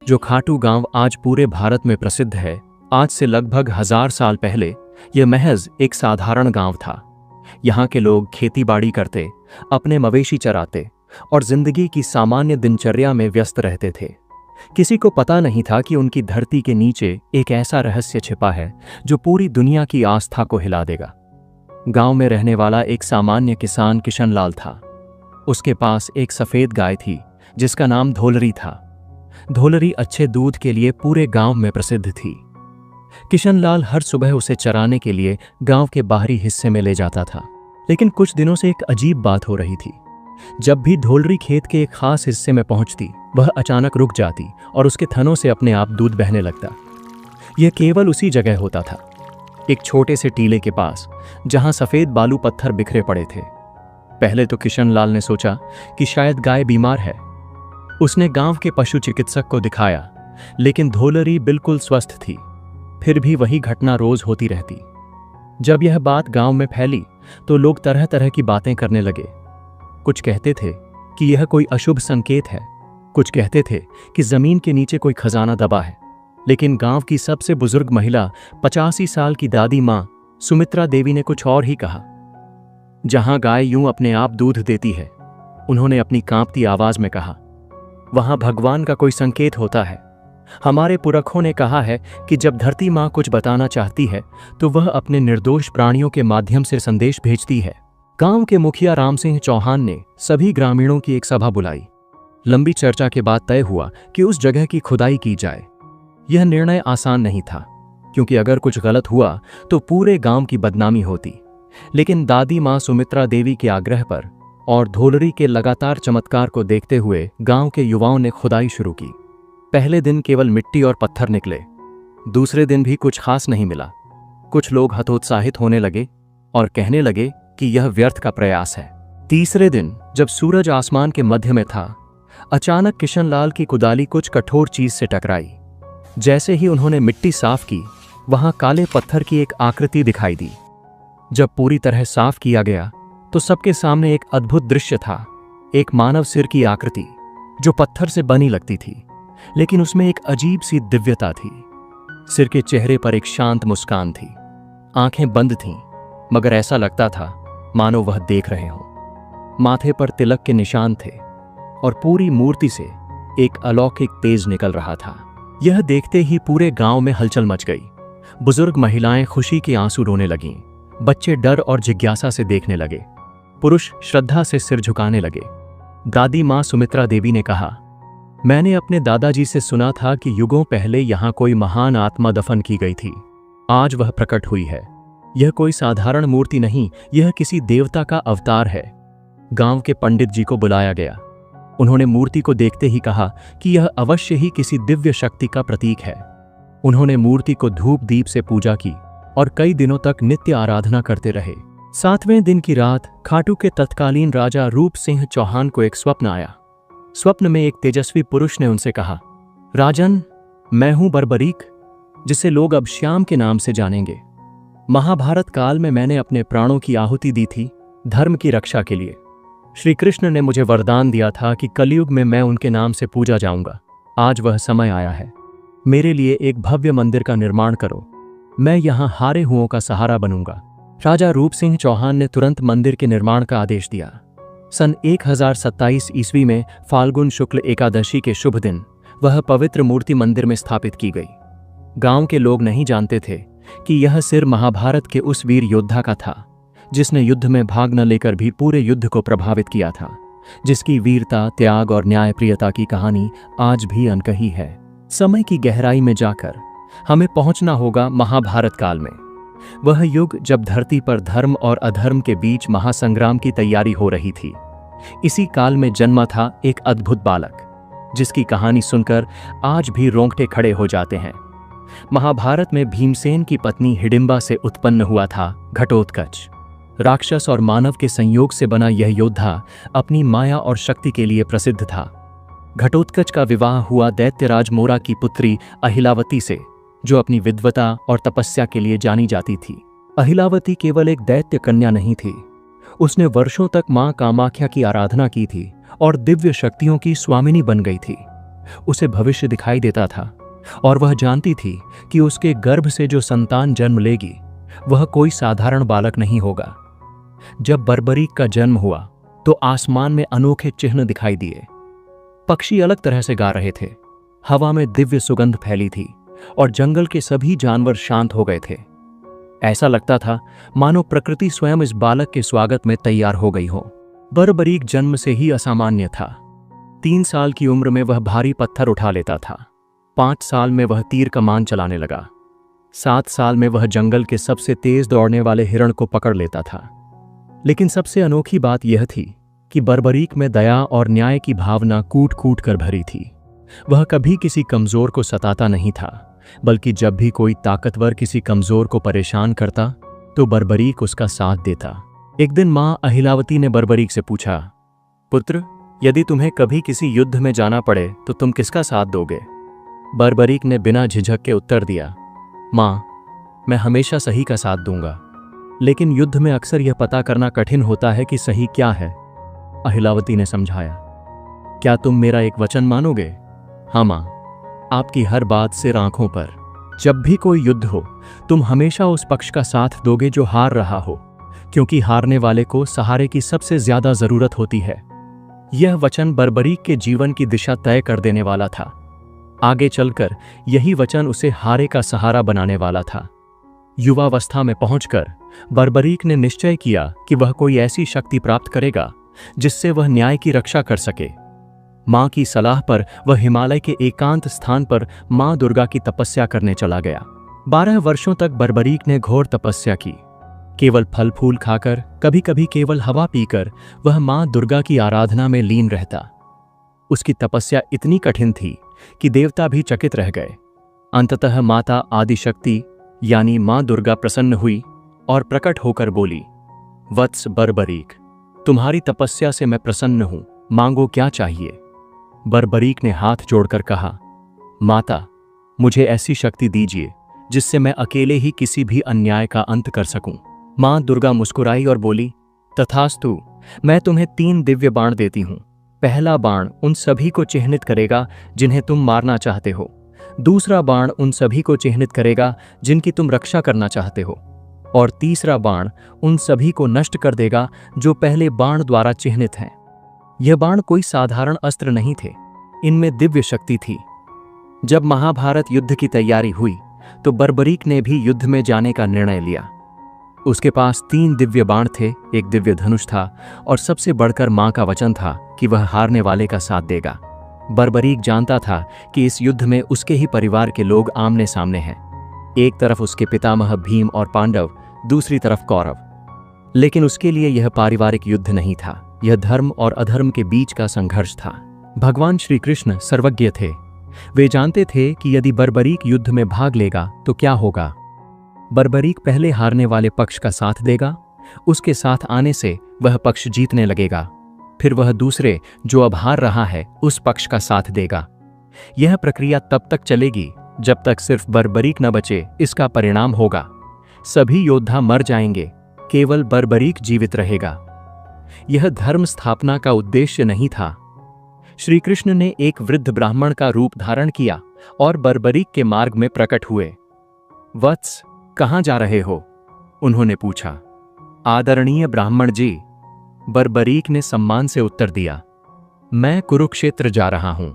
जो खाटू गांव आज पूरे भारत में प्रसिद्ध है, आज से लगभग 1000 साल पहले यह महज एक साधारण गांव था। यहाँ के लोग खेतीबाड़ी करते, अपने मवेशी चराते और जिंदगी की सामान्य दिनचर्या में व्यस्त रहते थे। किसी को पता नहीं था कि उनकी धरती के नीचे एक ऐसा रहस्य छिपा है जो पूरी दुनिया की आस्था को हिला देगा। गांव में रहने वाला एक सामान्य किसान किशनलाल था। उसके पास एक सफेद गाय थी जिसका नाम धोलरी था। धोलरी अच्छे दूध के लिए पूरे गांव में प्रसिद्ध थी। किशनलाल हर सुबह उसे चराने के लिए गांव के बाहरी हिस्से में ले जाता था। लेकिन कुछ दिनों से एक अजीब बात हो रही थी। जब भी धोलरी खेत के एक खास हिस्से में पहुंचती, वह अचानक रुक जाती और उसके थनों से अपने आप दूध बहने लगता। यह केवल उसी जगह होता था, एक छोटे से टीले के पास, जहां सफेद बालू पत्थर बिखरे पड़े थे। पहले तो किशनलाल ने सोचा कि शायद गाय बीमार है। उसने गांव के पशु चिकित्सक को दिखाया, लेकिन धोलरी बिल्कुल स्वस्थ थी। फिर भी वही घटना रोज होती रहती। जब यह बात गांव में फैली तो लोग तरह तरह की बातें करने लगे। कुछ कहते थे कि यह कोई अशुभ संकेत है, कुछ कहते थे कि जमीन के नीचे कोई खजाना दबा है। लेकिन गांव की सबसे बुजुर्ग महिला 85 साल की दादी मां सुमित्रा देवी ने कुछ और ही कहा। जहां गाय यूं अपने आप दूध देती है, उन्होंने अपनी कांपती आवाज में कहा, वहां भगवान का कोई संकेत होता है। हमारे पुरखों ने कहा है कि जब धरती मां कुछ बताना चाहती है तो वह अपने निर्दोष प्राणियों के माध्यम से संदेश भेजती है। गांव के मुखिया राम सिंह चौहान ने सभी ग्रामीणों की एक सभा बुलाई। लंबी चर्चा के बाद तय हुआ कि उस जगह की खुदाई की जाए। यह निर्णय आसान नहीं था, क्योंकि अगर कुछ गलत हुआ तो पूरे गांव की बदनामी होती। लेकिन दादी मां सुमित्रा देवी के आग्रह पर और धोलरी के लगातार चमत्कार को देखते हुए गांव के युवाओं ने खुदाई शुरू की। पहले दिन केवल मिट्टी और पत्थर निकले। दूसरे दिन भी कुछ खास नहीं मिला। कुछ लोग हतोत्साहित होने लगे और कहने लगे कि यह व्यर्थ का प्रयास है। तीसरे दिन जब सूरज आसमान के मध्य में था, अचानक किशनलाल की कुदाली कुछ कठोर चीज से टकराई। जैसे ही उन्होंने मिट्टी साफ की, वहां काले पत्थर की एक आकृति दिखाई दी। जब पूरी तरह साफ किया गया तो सबके सामने एक अद्भुत दृश्य था। एक मानव सिर की आकृति जो पत्थर से बनी लगती थी, लेकिन उसमें एक अजीब सी दिव्यता थी। सिर के चेहरे पर एक शांत मुस्कान थी। आंखें बंद थीं, मगर ऐसा लगता था मानो वह देख रहे हों। माथे पर तिलक के निशान थे और पूरी मूर्ति से एक अलौकिक तेज निकल रहा था। यह देखते ही पूरे गांव में हलचल मच गई। बुजुर्ग महिलाएं खुशी के आंसू रोने लगीं। बच्चे डर और जिज्ञासा से देखने लगे। पुरुष श्रद्धा से सिर झुकाने लगे। दादी मां सुमित्रा देवी ने कहा, मैंने अपने दादाजी से सुना था कि युगों पहले यहां कोई महान आत्मा दफन की गई थी। आज वह प्रकट हुई है। यह कोई साधारण मूर्ति नहीं, यह किसी देवता का अवतार है। गांव के पंडित जी को बुलाया गया। उन्होंने मूर्ति को देखते ही कहा कि यह अवश्य ही किसी दिव्य शक्ति का प्रतीक है। उन्होंने मूर्ति को धूप दीप से पूजा की और कई दिनों तक नित्य आराधना करते रहे। 7वें दिन की रात खाटू के तत्कालीन राजा रूप सिंह चौहान को एक स्वप्न आया। स्वप्न में एक तेजस्वी पुरुष ने उनसे कहा, राजन, मैं हूं बर्बरीक, जिसे लोग अब श्याम के नाम से जानेंगे। महाभारत काल में मैंने अपने प्राणों की आहुति दी थी धर्म की रक्षा के लिए। श्री कृष्ण ने मुझे वरदान दिया था कि कलयुग में मैं उनके नाम से पूजा जाऊंगा। आज वह समय आया है। मेरे लिए एक भव्य मंदिर का निर्माण करो। मैं यहाँ हारे हुओं का सहारा बनूंगा। राजा रूप सिंह चौहान ने तुरंत मंदिर के निर्माण का आदेश दिया। सन 1027 ईस्वी में फाल्गुन शुक्ल एकादशी के शुभ दिन वह पवित्र मूर्ति मंदिर में स्थापित की गई। गांव के लोग नहीं जानते थे कि यह सिर महाभारत के उस वीर योद्धा का था जिसने युद्ध में भाग न लेकर भी पूरे युद्ध को प्रभावित किया था, जिसकी वीरता, त्याग और न्यायप्रियता की कहानी आज भी अनकही है। समय की गहराई में जाकर हमें पहुंचना होगा महाभारत काल में। वह युग जब धरती पर धर्म और अधर्म के बीच महासंग्राम की तैयारी हो रही थी। इसी काल में जन्मा था एक अद्भुत बालक, जिसकी कहानी सुनकर आज भी रोंगटे खड़े हो जाते हैं। महाभारत में भीमसेन की पत्नी हिडिंबा से उत्पन्न हुआ था घटोत्कच। राक्षस और मानव के संयोग से बना यह योद्धा अपनी माया और शक्ति के लिए प्रसिद्ध था। घटोत्कच का विवाह हुआ दैत्यराज मोरा की पुत्री अहिलावती से, जो अपनी विद्वता और तपस्या के लिए जानी जाती थी। अहिलावती केवल एक दैत्य कन्या नहीं थी, उसने वर्षों तक मां कामाख्या की आराधना की थी और दिव्य शक्तियों की स्वामिनी बन गई थी। उसे भविष्य दिखाई देता था और वह जानती थी कि उसके गर्भ से जो संतान जन्म लेगी वह कोई साधारण बालक नहीं होगा। जब बर्बरीक का जन्म हुआ तो आसमान में अनोखे चिन्ह दिखाई दिए। पक्षी अलग तरह से गा रहे थे, हवा में दिव्य सुगंध फैली थी और जंगल के सभी जानवर शांत हो गए थे। ऐसा लगता था मानो प्रकृति स्वयं इस बालक के स्वागत में तैयार हो गई हो। बर्बरीक जन्म से ही असामान्य था। 3 साल की उम्र में वह भारी पत्थर उठा लेता था। 5 साल में वह तीर कमान चलाने लगा। 7 साल में वह जंगल के सबसे तेज दौड़ने वाले हिरण को पकड़ लेता था। लेकिन सबसे अनोखी बात यह थी कि बर्बरीक में दया और न्याय की भावना कूट कूट कर भरी थी। वह कभी किसी कमजोर को सताता नहीं था, बल्कि जब भी कोई ताकतवर किसी कमजोर को परेशान करता तो बर्बरीक उसका साथ देता। एक दिन मां अहिलावती ने बर्बरीक से पूछा, पुत्र, यदि तुम्हें कभी किसी युद्ध में जाना पड़े तो तुम किसका साथ दोगे? बर्बरीक ने बिना झिझक के उत्तर दिया, मां, मैं हमेशा सही का साथ दूंगा, लेकिन युद्ध में अक्सर यह पता करना कठिन होता है कि सही क्या है। अहिलावती ने समझाया, क्या तुम मेरा एक वचन मानोगे? हाँ मां, आपकी हर बात सिर आंखों पर। जब भी कोई युद्ध हो तुम हमेशा उस पक्ष का साथ दोगे जो हार रहा हो, क्योंकि हारने वाले को सहारे की सबसे ज्यादा जरूरत होती है। यह वचन बर्बरीक के जीवन की दिशा तय कर देने वाला था। आगे चलकर यही वचन उसे हारे का सहारा बनाने वाला था। युवावस्था में पहुंचकर बर्बरीक ने निश्चय किया कि वह कोई ऐसी शक्ति प्राप्त करेगा जिससे वह न्याय की रक्षा कर सके। मां की सलाह पर वह हिमालय के एकांत स्थान पर मां दुर्गा की तपस्या करने चला गया। 12 वर्षों तक बर्बरीक ने घोर तपस्या की। केवल फल फूल खाकर, कभी कभी केवल हवा पीकर वह मां दुर्गा की आराधना में लीन रहता। उसकी तपस्या इतनी कठिन थी कि देवता भी चकित रह गए। अंततः माता आदिशक्ति यानी मां दुर्गा प्रसन्न हुई और प्रकट होकर बोली, वत्स बर्बरीक, तुम्हारी तपस्या से मैं प्रसन्न हूं, मांगो क्या चाहिए? बर्बरीक ने हाथ जोड़कर कहा, माता, मुझे ऐसी शक्ति दीजिए जिससे मैं अकेले ही किसी भी अन्याय का अंत कर सकूं। मां दुर्गा मुस्कुराई और बोली, तथास्तु, मैं तुम्हें 3 दिव्य बाण देती हूं। पहला बाण उन सभी को चिह्नित करेगा जिन्हें तुम मारना चाहते हो। दूसरा बाण उन सभी को चिह्नित करेगा जिनकी तुम रक्षा करना चाहते हो। और तीसरा बाण उन सभी को नष्ट कर देगा जो पहले बाण द्वारा चिह्नित हैं। यह बाण कोई साधारण अस्त्र नहीं थे, इनमें दिव्य शक्ति थी। जब महाभारत युद्ध की तैयारी हुई तो बर्बरीक ने भी युद्ध में जाने का निर्णय लिया। उसके पास 3 दिव्य बाण थे, एक दिव्य धनुष था और सबसे बढ़कर मां का वचन था कि वह हारने वाले का साथ देगा। बर्बरीक जानता था कि इस युद्ध में उसके ही परिवार के लोग आमने सामने हैं। एक तरफ उसके पितामह भीम और पांडव, दूसरी तरफ कौरव। लेकिन उसके लिए यह पारिवारिक युद्ध नहीं था, यह धर्म और अधर्म के बीच का संघर्ष था। भगवान श्री कृष्ण सर्वज्ञ थे। वे जानते थे कि यदि बर्बरीक युद्ध में भाग लेगा तो क्या होगा। बर्बरीक पहले हारने वाले पक्ष का साथ देगा, उसके साथ आने से वह पक्ष जीतने लगेगा। फिर वह दूसरे, जो अब हार रहा है, उस पक्ष का साथ देगा। यह प्रक्रिया तब तक चलेगी जब तक सिर्फ बर्बरीक न बचे। इसका परिणाम होगा सभी योद्धा मर जाएंगे, केवल बर्बरीक जीवित रहेगा। यह धर्म स्थापना का उद्देश्य नहीं था। श्री कृष्ण ने एक वृद्ध ब्राह्मण का रूप धारण किया और बर्बरीक के मार्ग में प्रकट हुए। वत्स, कहां जा रहे हो? उन्होंने पूछा। आदरणीय ब्राह्मण जी, बर्बरीक ने सम्मान से उत्तर दिया, मैं कुरुक्षेत्र जा रहा हूं।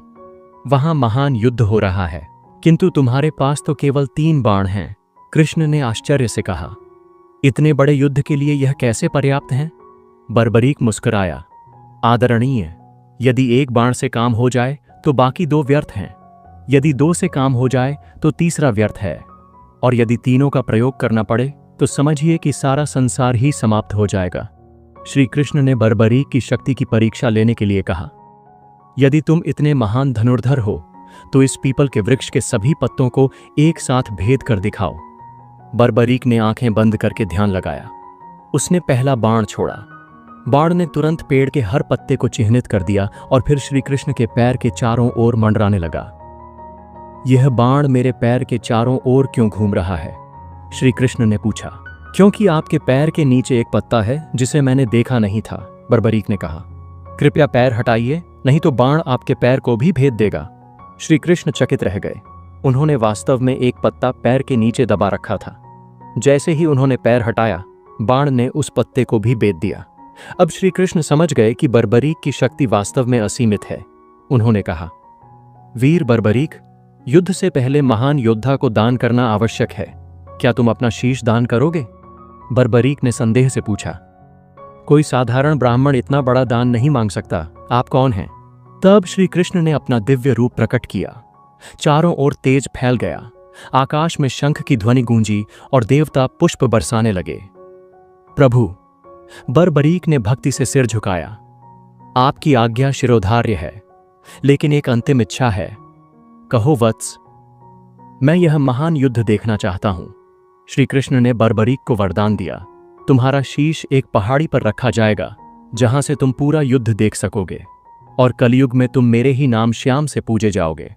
वहां महान युद्ध हो रहा है, किंतु तुम्हारे पास तो केवल 3 बाण हैं। कृष्ण ने आश्चर्य से कहा, इतने बड़े युद्ध के लिए यह कैसे पर्याप्त हैं? बर्बरीक मुस्कुराया, आदरणीय, यदि 1 बाण से काम हो जाए तो बाकी 2 व्यर्थ हैं। यदि 2 से काम हो जाए तो तीसरा व्यर्थ है, और यदि तीनों का प्रयोग करना पड़े तो समझिए कि सारा संसार ही समाप्त हो जाएगा। श्री कृष्ण ने बर्बरीक की शक्ति की परीक्षा लेने के लिए कहा, यदि तुम इतने महान धनुर्धर हो तो इस पीपल के वृक्ष के सभी पत्तों को एक साथ भेद कर दिखाओ। बर्बरीक ने आंखें बंद करके ध्यान लगाया। उसने पहला बाण छोड़ा। बाण ने तुरंत पेड़ के हर पत्ते को चिह्नित कर दिया और फिर श्री कृष्ण के पैर के चारों ओर मंडराने लगा। यह बाण मेरे पैर के चारों ओर क्यों घूम रहा है? श्री कृष्ण ने पूछा। क्योंकि आपके पैर के नीचे एक पत्ता है जिसे मैंने देखा नहीं था, बर्बरीक ने कहा। कृपया पैर हटाइए, नहीं तो बाण आपके पैर को भी भेद देगा। श्री कृष्ण चकित रह गए। उन्होंने वास्तव में एक पत्ता पैर के नीचे दबा रखा था। जैसे ही उन्होंने पैर हटाया, बाण ने उस पत्ते को भी बेध दिया। अब श्री कृष्ण समझ गए कि बर्बरीक की शक्ति वास्तव में असीमित है। उन्होंने कहा, वीर बर्बरीक, युद्ध से पहले महान योद्धा को दान करना आवश्यक है। क्या तुम अपना शीश दान करोगे? बर्बरीक ने संदेह से पूछा। कोई साधारण ब्राह्मण इतना बड़ा दान नहीं मांग सकता। आप कौन हैं? तब श्री कृष्ण ने अपना दिव्य रूप प्रकट किया। चारों ओर तेज फैल गया। आकाश में शंख की ध्वनि गूंजी और देवता पुष्प बरसाने लगे। प्रभु, बर्बरीक ने भक्ति से सिर झुकाया। आपकी आज्ञा शिरोधार्य है, लेकिन एक अंतिम इच्छा है। कहो वत्स। मैं यह महान युद्ध देखना चाहता हूं। श्री कृष्ण ने बर्बरीक को वरदान दिया, तुम्हारा शीश एक पहाड़ी पर रखा जाएगा, जहां से तुम पूरा युद्ध देख सकोगे, और कलयुग में तुम मेरे ही नाम श्याम से पूजे जाओगे।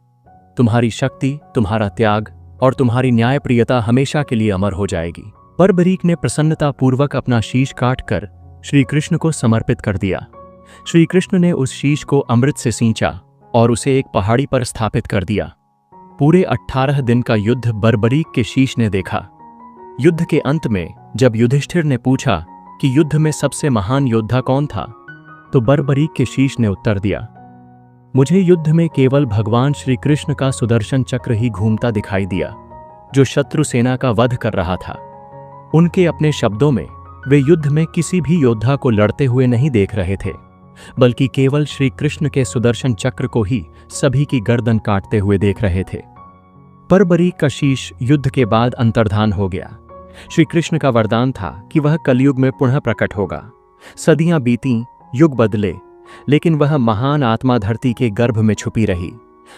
तुम्हारी शक्ति, तुम्हारा त्याग और तुम्हारी न्यायप्रियता हमेशा के लिए अमर हो जाएगी। बर्बरीक ने प्रसन्नतापूर्वक अपना शीश काटकर श्री कृष्ण को समर्पित कर दिया। श्री कृष्ण ने उस शीश को अमृत से सींचा और उसे एक पहाड़ी पर स्थापित कर दिया। पूरे 18 दिन का युद्ध बर्बरीक के शीश ने देखा। युद्ध के अंत में जब युधिष्ठिर ने पूछा कि युद्ध में सबसे महान योद्धा कौन था, तो बर्बरीक के शीश ने उत्तर दिया, मुझे युद्ध में केवल भगवान श्री कृष्ण का सुदर्शन चक्र ही घूमता दिखाई दिया, जो शत्रु सेना का वध कर रहा था। उनके अपने शब्दों में, वे युद्ध में किसी भी योद्धा को लड़ते हुए नहीं देख रहे थे, बल्कि केवल श्री कृष्ण के सुदर्शन चक्र को ही सभी की गर्दन काटते हुए देख रहे थे। बर्बरीक का शीश युद्ध के बाद अंतर्धान हो गया। श्री कृष्ण का वरदान था कि वह कलयुग में पुनः प्रकट होगा। सदियां बीती, युग बदले, लेकिन वह महान आत्मा धरती के गर्भ में छुपी रही,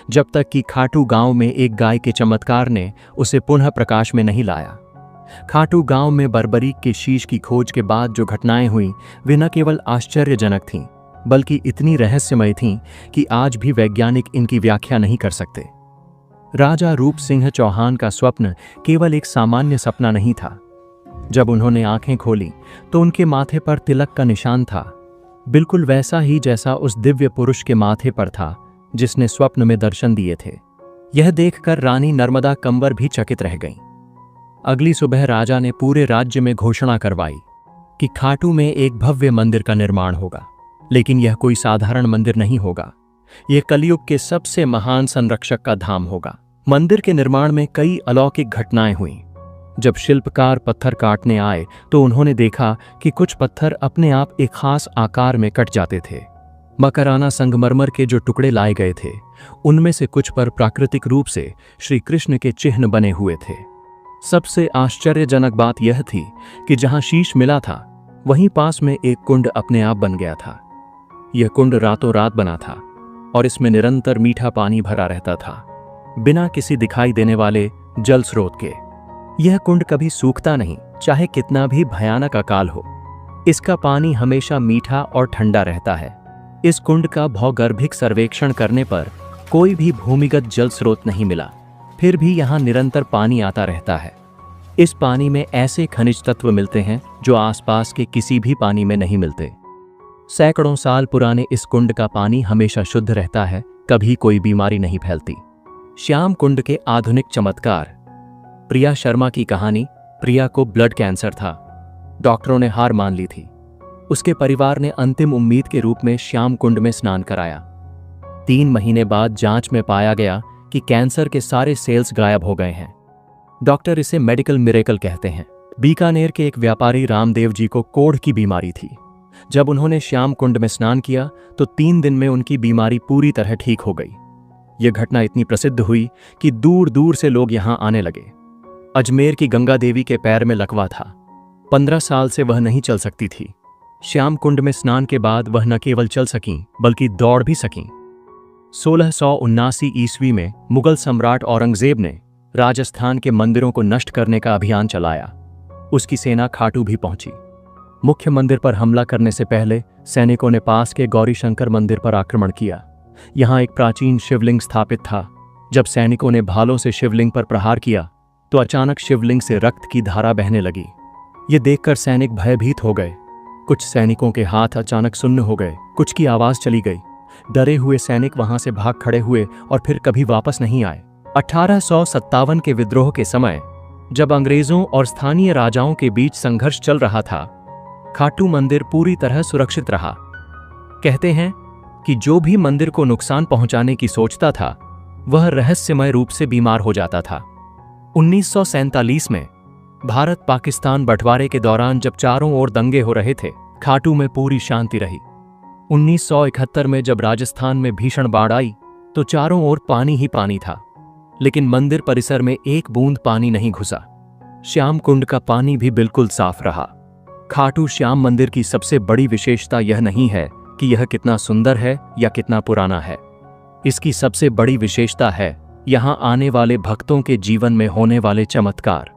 जब तक कि खाटू गांव में एक गाय के चमत्कार ने उसे पुनः प्रकाश में नहीं लाया। खाटू गांव में बर्बरीक के शीश की खोज के बाद जो घटनाएं हुईं, वे न केवल आश्चर्यजनक थीं, बल्कि इतनी रहस्यमय थीं कि आज भी वैज्ञानिक इनकी व्याख्या नहीं कर सकते। राजा रूप सिंह चौहान का स्वप्न केवल एक सामान्य सपना नहीं था। जब उन्होंने आंखें खोली तो उनके माथे पर तिलक का निशान था, बिल्कुल वैसा ही जैसा उस दिव्य पुरुष के माथे पर था जिसने स्वप्न में दर्शन दिए थे। यह देखकर रानी नर्मदा कंवर भी चकित रह गईं। अगली सुबह राजा ने पूरे राज्य में घोषणा करवाई कि खाटू में एक भव्य मंदिर का निर्माण होगा, लेकिन यह कोई साधारण मंदिर नहीं होगा। यह कलयुग के सबसे महान संरक्षक का धाम होगा। मंदिर के निर्माण में कई अलौकिक घटनाएं हुईं। जब शिल्पकार पत्थर काटने आए तो उन्होंने देखा कि कुछ पत्थर अपने आप एक खास आकार में कट जाते थे। मकराना संगमरमर के जो टुकड़े लाए गए थे, उनमें से कुछ पर प्राकृतिक रूप से श्री कृष्ण के चिन्ह बने हुए थे। सबसे आश्चर्यजनक बात यह थी कि जहां शीश मिला था, वहीं पास में एक कुंड अपने आप बन गया था। यह कुंड रातों रात बना था और इसमें निरंतर मीठा पानी भरा रहता था, बिना किसी दिखाई देने वाले जल स्रोत के। यह कुंड कभी सूखता नहीं, चाहे कितना भी भयानक अकाल हो। इसका पानी हमेशा मीठा और ठंडा रहता है। इस कुंड का भौगर्भिक सर्वेक्षण करने पर कोई भी भूमिगत जल स्रोत नहीं मिला, फिर भी यहाँ निरंतर पानी आता रहता है। इस पानी में ऐसे खनिज तत्व मिलते हैं जो आसपास के किसी भी पानी में नहीं मिलते। सैकड़ों साल पुराने इस कुंड का पानी हमेशा शुद्ध रहता है, कभी कोई बीमारी नहीं फैलती। श्याम कुंड के आधुनिक चमत्कार। प्रिया शर्मा की कहानी। प्रिया को ब्लड कैंसर था। डॉक्टरों ने हार मान ली थी। उसके परिवार ने अंतिम उम्मीद के रूप में श्याम कुंड में स्नान कराया। 3 महीने बाद जांच में पाया गया कि कैंसर के सारे सेल्स गायब हो गए हैं। डॉक्टर इसे मेडिकल मिरेकल कहते हैं। बीकानेर के एक व्यापारी रामदेव जी को कोढ़ की बीमारी थी। जब उन्होंने श्याम कुंड में स्नान किया तो 3 दिन में उनकी बीमारी पूरी तरह ठीक हो गई। यह घटना इतनी प्रसिद्ध हुई कि दूर दूर से लोग यहां आने लगे। अजमेर की गंगा देवी के पैर में लकवा था। 15 साल से वह नहीं चल सकती थी। श्याम कुंड में स्नान के बाद वह न केवल चल सकीं, बल्कि दौड़ भी सकीं। 1679 ईस्वी में मुगल सम्राट औरंगजेब ने राजस्थान के मंदिरों को नष्ट करने का अभियान चलाया। उसकी सेना खाटू भी पहुंची। मुख्य मंदिर पर हमला करने से पहले सैनिकों ने पास के गौरी शंकर मंदिर पर आक्रमण किया। यहां एक प्राचीन शिवलिंग स्थापित था। जब सैनिकों ने भालों से शिवलिंग पर प्रहार किया तो अचानक शिवलिंग से रक्त की धारा बहने लगी। ये देखकर सैनिक भयभीत हो गए। कुछ सैनिकों के हाथ अचानक सुन्न हो गए, कुछ की आवाज चली गई। डरे हुए सैनिक वहां से भाग खड़े हुए और फिर कभी वापस नहीं आए। 1857 के विद्रोह के समय, जब अंग्रेजों और स्थानीय राजाओं के बीच संघर्ष चल रहा था, खाटू मंदिर पूरी तरह सुरक्षित रहा। कहते हैं कि जो भी मंदिर को नुकसान पहुंचाने की सोचता था, वह रहस्यमय रूप से बीमार हो जाता था। 1947 में भारत पाकिस्तान बंटवारे के दौरान जब चारों ओर दंगे हो रहे थे, खाटू में पूरी शांति रही। 1971 में जब राजस्थान में भीषण बाढ़ आई तो चारों ओर पानी ही पानी था, लेकिन मंदिर परिसर में एक बूंद पानी नहीं घुसा। श्याम कुंड का पानी भी बिल्कुल साफ रहा। खाटू श्याम मंदिर की सबसे बड़ी विशेषता यह नहीं है कि यह कितना सुंदर है या कितना पुराना है। इसकी सबसे बड़ी विशेषता है यहाँ आने वाले भक्तों के जीवन में होने वाले चमत्कार।